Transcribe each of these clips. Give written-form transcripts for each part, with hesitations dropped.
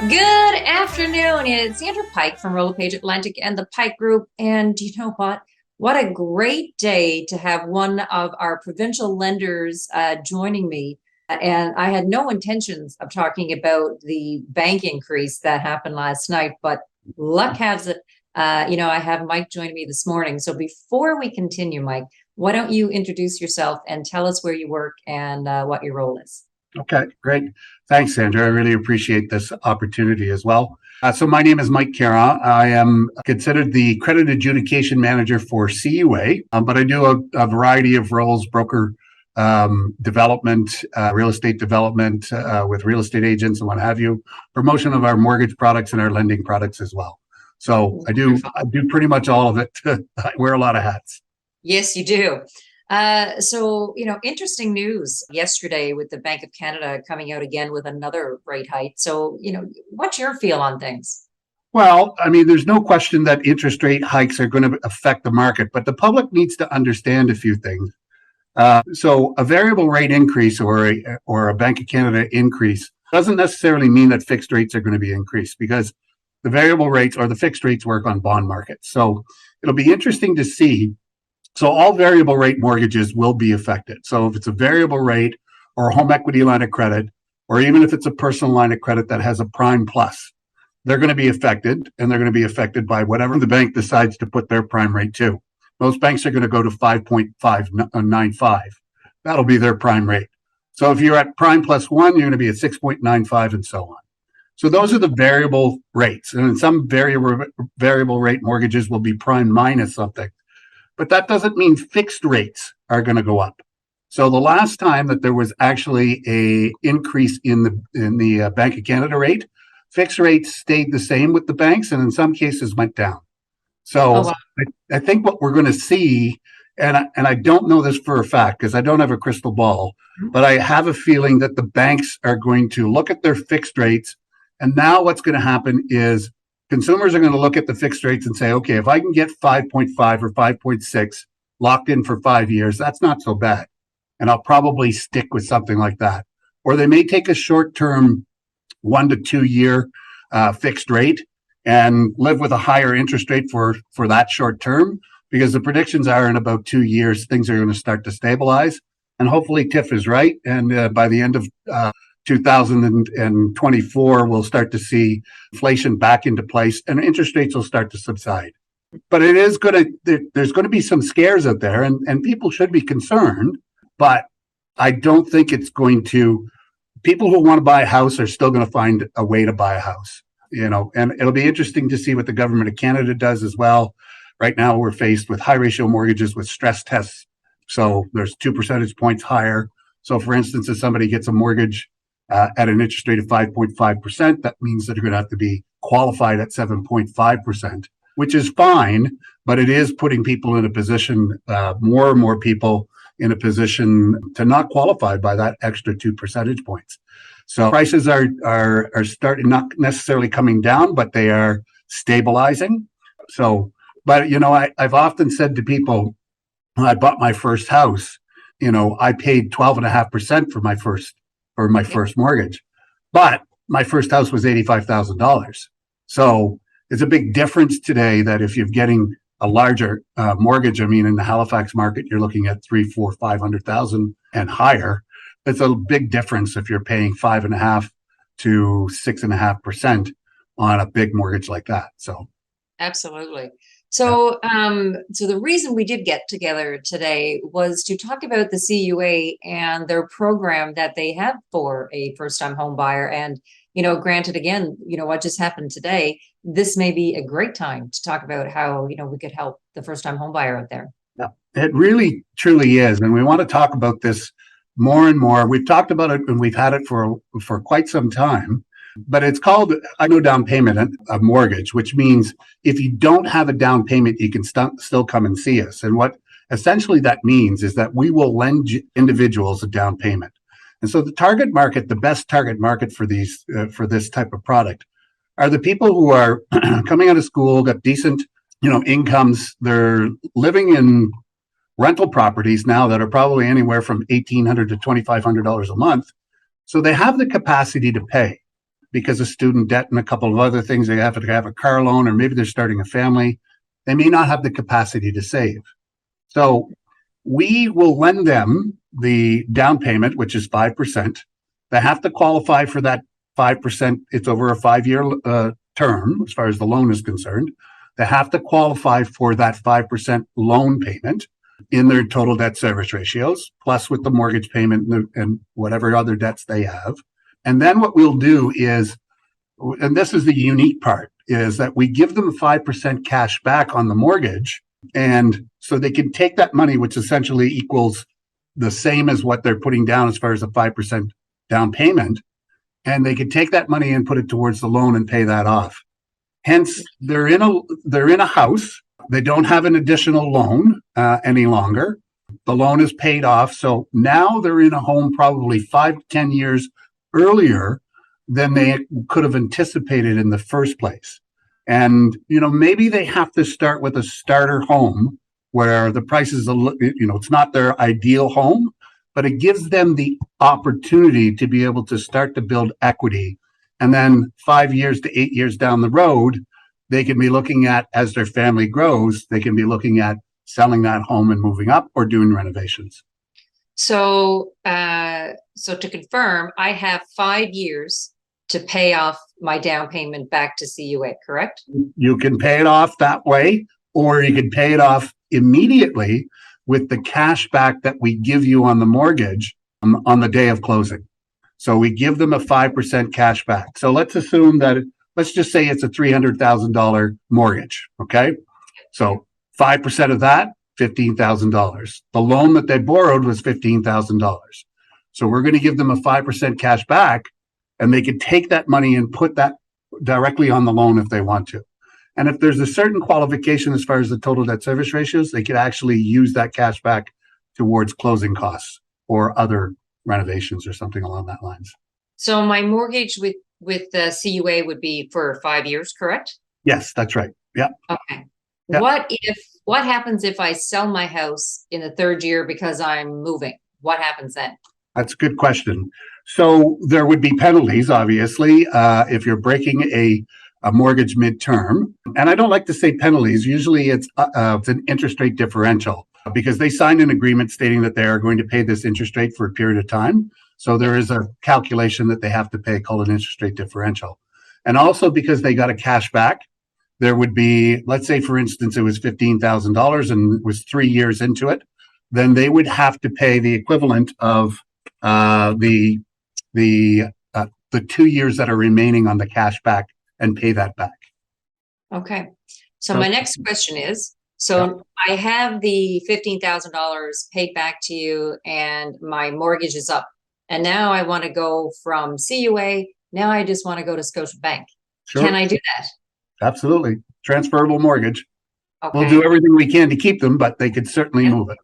Good afternoon. It's Sandra Pike from Roller Page Atlantic and the Pike Group. And you know what? What a great day to have one of our provincial lenders joining me. And I had no intentions of talking about the bank increase that happened last night, but luck has it, I have Mike joining me this morning. So before we continue, Mike, why don't you introduce yourself and tell us where you work and what your role is? Okay, great. Thanks, Sandra. I really appreciate this opportunity as well. So my name is Mike Caron. I am considered the credit adjudication manager for CUA, but I do a variety of roles, broker development, real estate development with real estate agents and what have you, promotion of our mortgage products and our lending products as well. So I do pretty much all of it. I wear a lot of hats. Yes, you do. Interesting news yesterday with the Bank of Canada coming out again with another rate hike. So, what's your feel on things? Well, I mean, there's no question that interest rate hikes are going to affect the market, but the public needs to understand a few things. So a variable rate increase or a Bank of Canada increase doesn't necessarily mean that fixed rates are going to be increased, because the variable rates or the fixed rates work on bond markets. So it'll be interesting to see. So all variable rate mortgages will be affected. So if it's a variable rate or a home equity line of credit, or even if it's a personal line of credit that has a prime plus, they're going to be affected, and they're going to be affected by whatever the bank decides to put their prime rate to. Most banks are going to go to 5.595. That'll be their prime rate. So if you're at prime plus one, you're going to be at 6.95 and so on. So those are the variable rates. And some variable rate mortgages will be prime minus something. But that doesn't mean fixed rates are going to go up. So the last time that there was actually a increase in the Bank of Canada rate, fixed rates stayed the same with the banks, and in some cases went down. So Oh, wow. I think what we're going to see, and I don't know this for a fact because I don't have a crystal ball, but I have a feeling that the banks are going to look at their fixed rates, and now what's going to happen is consumers are going to look at the fixed rates and say, okay, if I can get 5.5 or 5.6 locked in for 5 years, that's not so bad. And I'll probably stick with something like that. Or they may take a short-term 1 to 2 year fixed rate and live with a higher interest rate for that short term, because the predictions are in about 2 years, things are going to start to stabilize. And hopefully TIF is right. And by the end of 2024, we'll start to see inflation back into place and interest rates will start to subside. But there's going to be some scares out there, and people should be concerned, but I don't think it's going to. People who want to buy a house are still going to find a way to buy a house, and it'll be interesting to see what the government of Canada does as well. Right now, we're faced with high ratio mortgages with stress tests. So there's 2 percentage points higher. So for instance, if somebody gets a mortgage at an interest rate of 5.5%, that means that they're going to have to be qualified at 7.5%, which is fine, but it is putting people in a position, more and more people in a position to not qualify by that extra 2 percentage points. So prices are starting, not necessarily coming down, but they are stabilizing. So, but I've often said to people, when I bought my first house, I paid 12.5% for my first mortgage, but my first house was $85,000. So it's a big difference today that if you're getting a larger mortgage, I mean, in the Halifax market, you're looking at 3, 4, 500,000 and higher. It's a big difference if you're paying 5.5 to 6.5% on a big mortgage like that. So, Absolutely. yeah. So the reason we did get together today was to talk about the CUA and their program that they have for a first-time home buyer. And, granted, again, what just happened today, this may be a great time to talk about how, we could help the first-time home buyer out there. Yeah, it really truly is. And we want to talk about this more and more. We've talked about it and we've had it for quite some time, but it's called, I know, down payment, a mortgage, which means if you don't have a down payment, you can still come and see us. And what essentially that means is that we will lend individuals a down payment. And so the target market, the best target market for this type of product are the people who are coming out of school, got decent, incomes. They're living in rental properties now that are probably anywhere from $1,800 to $2,500 a month. So they have the capacity to pay. because of student debt and a couple of other things. They have to have a car loan, or maybe they're starting a family. They may not have the capacity to save. So we will lend them the down payment, which is 5%. They have to qualify for that 5%. It's over a 5-year term as far as the loan is concerned. They have to qualify for that 5% loan payment in their total debt service ratios, plus with the mortgage payment and whatever other debts they have. And then what we'll do is, and this is the unique part, is that we give them 5% cash back on the mortgage. And so they can take that money, which essentially equals the same as what they're putting down as far as a 5% down payment. And they can take that money and put it towards the loan and pay that off. Hence, they're in a house. They don't have an additional loan any longer. The loan is paid off. So now they're in a home probably 5 to 10 years earlier than they could have anticipated in the first place. And, maybe they have to start with a starter home where the price is, it's not their ideal home, but it gives them the opportunity to be able to start to build equity. And then 5 years to 8 years down the road, they can be looking at, as their family grows, they can be looking at selling that home and moving up or doing renovations. So, so to confirm, I have 5 years to pay off my down payment back to CUA, correct? You can pay it off that way, or you can pay it off immediately with the cash back that we give you on the mortgage on the day of closing. So we give them a 5% cash back. So let's assume that, let's just say it's a $300,000 mortgage, okay? So 5% of that, $15,000. The loan that they borrowed was $15,000. So we're going to give them a 5% cash back, and they can take that money and put that directly on the loan if they want to. And if there's a certain qualification as far as the total debt service ratios, they could actually use that cash back towards closing costs or other renovations or something along that lines. So my mortgage with the CUA would be for 5 years, correct? Yes, that's right. Yeah. Okay. Yeah. What happens if I sell my house in the 3rd year because I'm moving? What happens then? That's a good question. So there would be penalties, obviously, if you're breaking a mortgage midterm. And I don't like to say penalties. Usually it's an interest rate differential because they signed an agreement stating that they are going to pay this interest rate for a period of time. So there is a calculation that they have to pay called an interest rate differential. And also because they got a cash back, there would be, let's say, for instance, it was $15,000 and it was 3 years into it, then they would have to pay the equivalent of the 2 years that are remaining on the cash back and pay that back. Okay. So my next question is, so I have the $15,000 paid back to you and my mortgage is up. And now I want to go from CUA. Now I just want to go to Scotiabank. Sure. Can I do that? Absolutely. Transferable mortgage. Okay. We'll do everything we can to keep them, but they could certainly move it.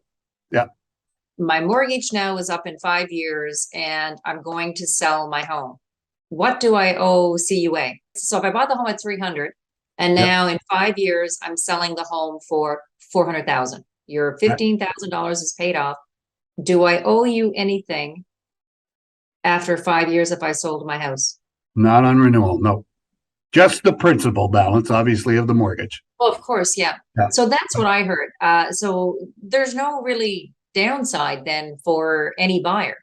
Yeah. My mortgage now is up in 5 years and I'm going to sell my home. What do I owe CUA? So if I bought the home at 300 and now in 5 years, I'm selling the home for 400,000, your $15,000 is paid off. Do I owe you anything after 5 years if I sold my house? Not on renewal. No, just the principal balance, obviously, of the mortgage. Well, of course. Yeah. So that's what I heard. So there's no really downside then for any buyer.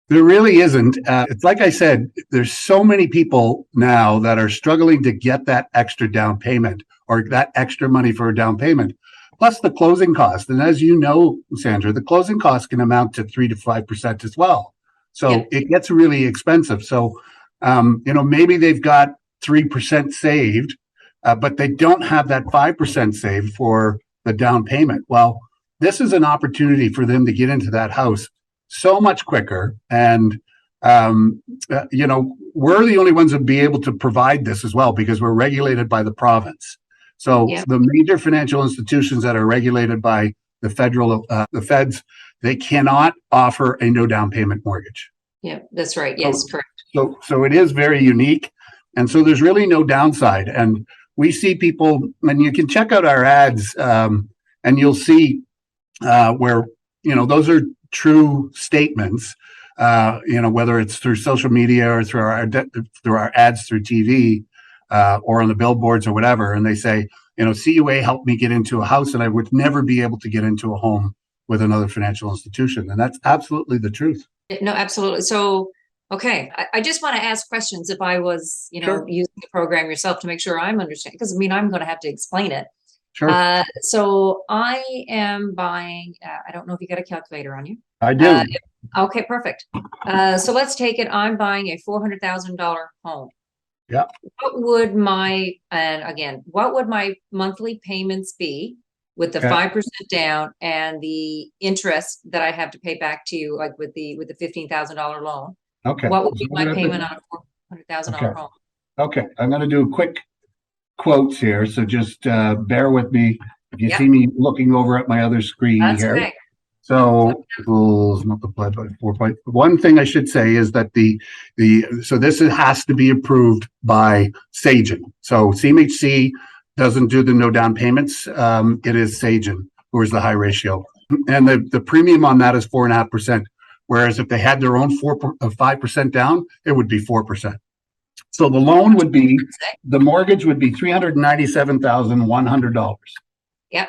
There really isn't. It's like I said, there's so many people now that are struggling to get that extra down payment or that extra money for a down payment, plus the closing cost. And as you know, Sandra, the closing costs can amount to 3 to 5% as well. So it gets really expensive. So, maybe they've got 3% saved, but they don't have that 5% saved for the down payment. Well, this is an opportunity for them to get into that house so much quicker. And, we're the only ones that be able to provide this as well because we're regulated by the province. So the major financial institutions that are regulated by the feds, they cannot offer a no down payment mortgage. Yeah, that's right. Yes, correct. So it is very unique. And so there's really no downside. And we see people, and you can check out our ads and you'll see where, those are true statements whether it's through social media or through our ads through TV, or on the billboards or whatever, and they say, CUA helped me get into a house and I would never be able to get into a home with another financial institution. And that's absolutely the truth. No, absolutely. So, okay. I just want to ask questions if I was, Sure. using the program yourself to make sure I'm understanding, because I'm going to have to explain it. Sure. So I am buying, I don't know if you got a calculator on you. I do. Okay, perfect. So let's take it. I'm buying a $400,000 home. Yeah. What would my monthly payments be with the 5% down and the interest that I have to pay back to you, like with the $15,000 loan? Okay. What would be my payment on a $400,000 home? Okay. I'm going to do quick quotes here. So just bear with me if you Yep. see me looking over at my other screen That's here. okay. So equals multiplied by 4. One thing I should say is that so this has to be approved by Sagen. So CMHC doesn't do the no down payments. It is Sagen who is the high ratio, and the premium on that is 4.5%. Whereas if they had their own 5% down, it would be 4%. So the loan would be, the mortgage would be $397,100. Yep.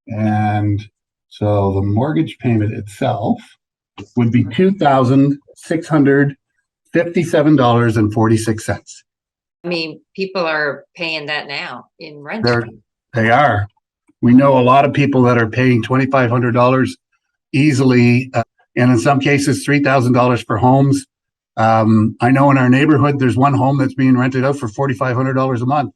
And so the mortgage payment itself would be $2,657.46. People are paying that now in rent. They are. We know a lot of people that are paying $2,500 easily, and in some cases $3,000 for homes. I know in our neighborhood there's one home that's being rented out for $4,500 a month.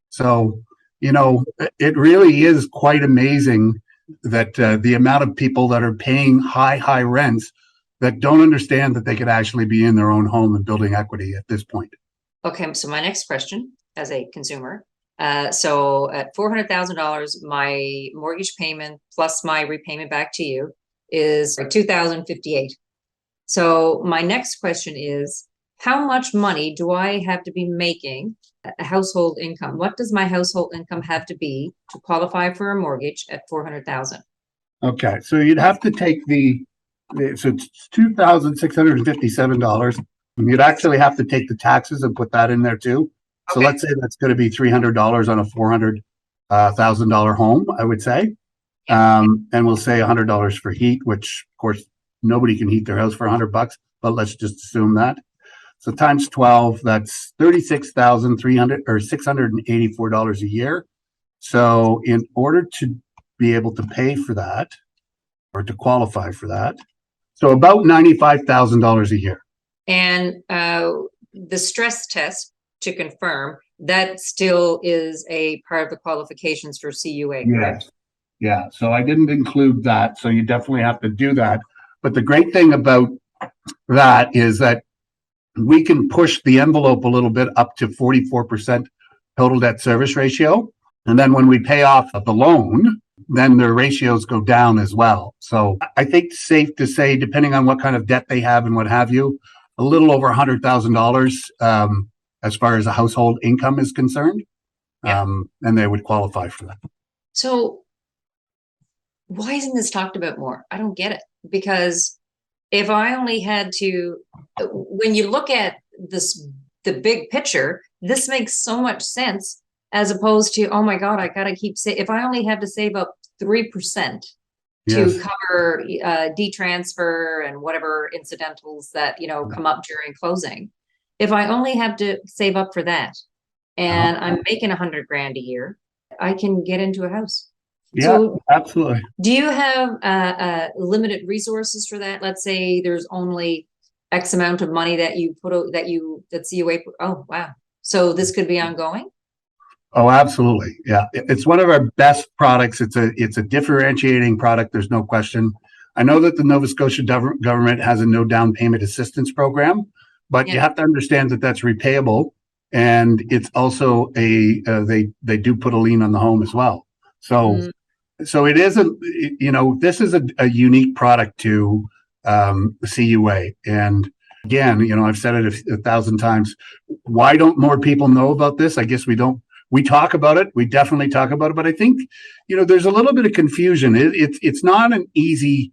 So it really is quite amazing that the amount of people that are paying high rents that don't understand that they could actually be in their own home and building equity at this point. Okay, so my next question as a consumer, so at $400,000, my mortgage payment plus my repayment back to you is $2,058. So my next question is, how much money do I have to be making a household income? What does my household income have to be to qualify for a mortgage at $400,000? Okay, so you'd have to take so it's $2,657. You'd actually have to take the taxes and put that in there too. So let's say that's going to be $300 on a $400,000 home, I would say. And we'll say $100 for heat, which of course nobody can heat their house for $100, but let's just assume that. So times 12, that's $36,300 or $684 a year. So in order to be able to pay for that or to qualify for that, so about $95,000 a year. And the stress test to confirm that still is a part of the qualifications for CUA, correct? Yeah. So I didn't include that. So you definitely have to do that. But the great thing about that is that we can push the envelope a little bit up to 44% total debt service ratio. And then when we pay off the loan, then their ratios go down as well. So I think it's safe to say, depending on what kind of debt they have and what have you, a little over $100,000 as far as a household income is concerned, and they would qualify for that. So why isn't this talked about more? I don't get it. Because if I only had to, when you look at this, the big picture, this makes so much sense as opposed to, oh my God, I got to keep saying, if I only have to save up 3% to cover de-transfer and whatever incidentals that, come up during closing. If I only have to save up for that and I'm making $100,000 a year, I can get into a house. Yeah, so, absolutely. Do you have limited resources for that? Let's say there's only X amount of money that you put that CUA. Oh, wow. So this could be ongoing. Oh, absolutely. Yeah. It's one of our best products. It's a differentiating product. There's no question. I know that the Nova Scotia government has a no down payment assistance program, but you have to understand that that's repayable. And it's also they do put a lien on the home as well. So, so it is this is a unique product to CUA. And again, I've said it a thousand times. Why don't more people know about this? I guess we don't. We talk about it. We definitely talk about it. But I think, there's a little bit of confusion. It's not an easy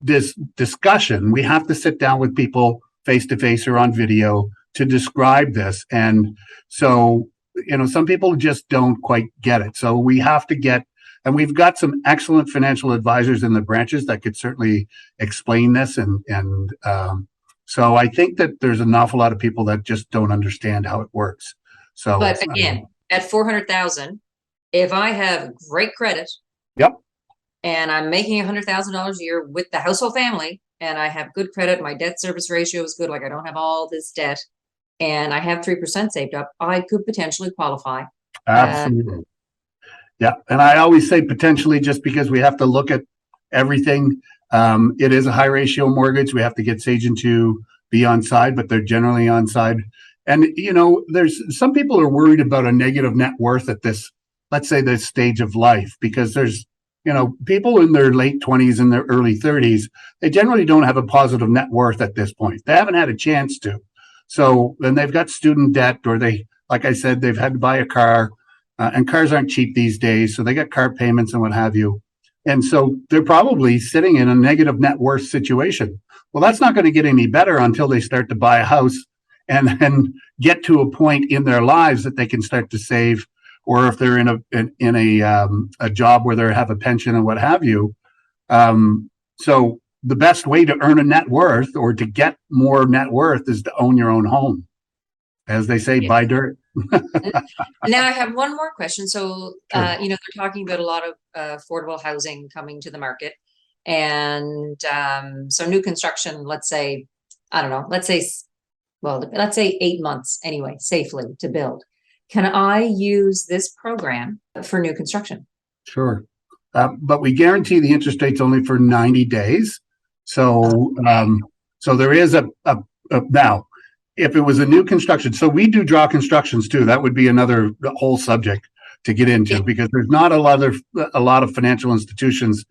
this discussion, we have to sit down with people face to face or on video to describe this. And so, some people just don't quite get it. So we have to get, and we've got some excellent financial advisors in the branches that could certainly explain this. And so I think that there's an awful lot of people that just don't understand how it works. So, but again, at 400,000, if I have great credit, yep, and I'm making $100,000 a year with the household family, and I have good credit, my debt service ratio is good, like I don't have all this debt, and I have 3% saved up, I could potentially qualify. Absolutely. Yeah. And I always say potentially, just because we have to look at everything. It is a high ratio mortgage. We have to get Sagen to be on side, but they're generally on side. And, there's some people are worried about a negative net worth at this, let's say, this stage of life, because there's, people in their late 20s and their early 30s, they generally don't have a positive net worth at this point. They haven't had a chance to. So then they've got student debt, or they, like I said, they've had to buy a car, and cars aren't cheap these days. So they got car payments and what have you. And so they're probably sitting in a negative net worth situation. Well, that's not going to get any better until they start to buy a house and then get to a point in their lives that they can start to save, or if they're in a job where they have a pension and what have you. So the best way to earn a net worth, or to get more net worth, is to own your own home. As they say, buy dirt. Now I have one more question. So, Sure. They're talking about a lot of affordable housing coming to the market. And so new construction, let's say, I don't know, let's say 8 months anyway, safely to build. Can I use this program for new construction? Sure. But we guarantee the interest rates only for 90 days. So, so there is a now, if it was a new construction, so we do draw constructions too. That would be another whole subject to get into, because there's not a lot of financial institutions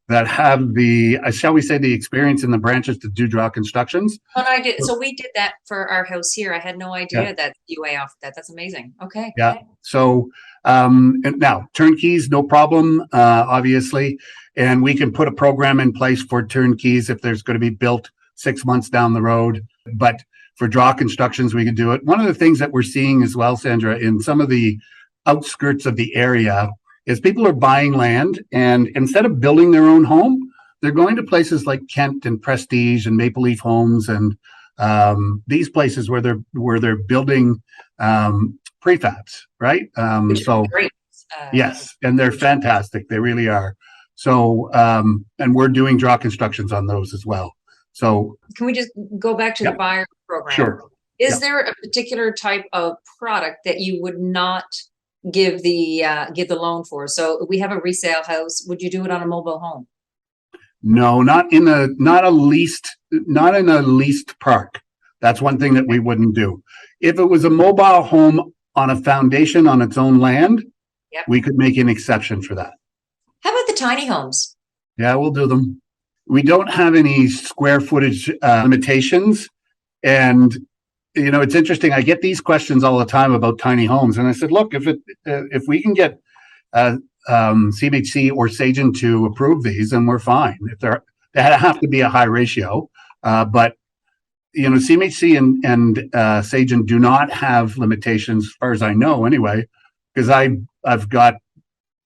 that have the, shall we say, the experience in the branches to do draw constructions. When I did, so we did that for our house here. I had no idea that UA offered that. That's amazing. Okay. Yeah. So, and now turnkeys, no problem, obviously. And we can put a program in place for turnkeys if there's going to be built 6 months down the road. But for draw constructions, we can do it. One of the things that we're seeing as well, Sandra, in some of the outskirts of the area, is people are buying land, and instead of building their own home, they're going to places like Kent and Prestige and Maple Leaf Homes, and these places where they're building prefabs, right? So great. Yes, and they're fantastic. They really are. So, and we're doing draw constructions on those as well. So can we just go back to the buyer program? Sure. Is there a particular type of product that you would not give the loan for? So we have a resale house. Would you do it on a mobile home? No, not in a leased park. That's one thing that we wouldn't do. If it was a mobile home on a foundation on its own land, we could make an exception for that. How about the tiny homes? Yeah, we'll do them. We don't have any square footage limitations. And, it's interesting. I get these questions all the time about tiny homes. And I said, look, if we can get CMHC or Sagen to approve these, then we're fine. If they have to be a high ratio. But, CMHC and Sagen do not have limitations, as far as I know anyway, because I've got,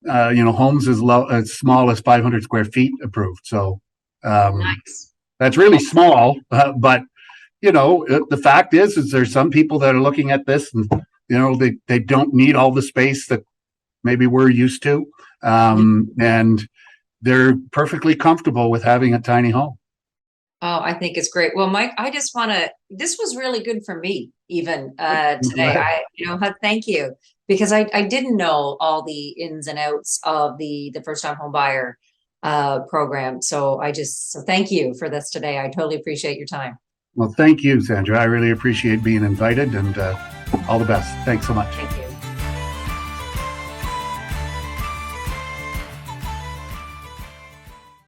homes as small as 500 square feet approved. So nice. That's really small, but the fact is there's some people that are looking at this and, they don't need all the space that maybe we're used to. And they're perfectly comfortable with having a tiny home. Oh, I think it's great. Well, Mike, I just this was really good for me even today. Thank you, because I didn't know all the ins and outs of the first time home buyer program. So thank you for this today. I totally appreciate your time. Well, thank you, Sandra. I really appreciate being invited, and all the best. Thanks so much. Thank you.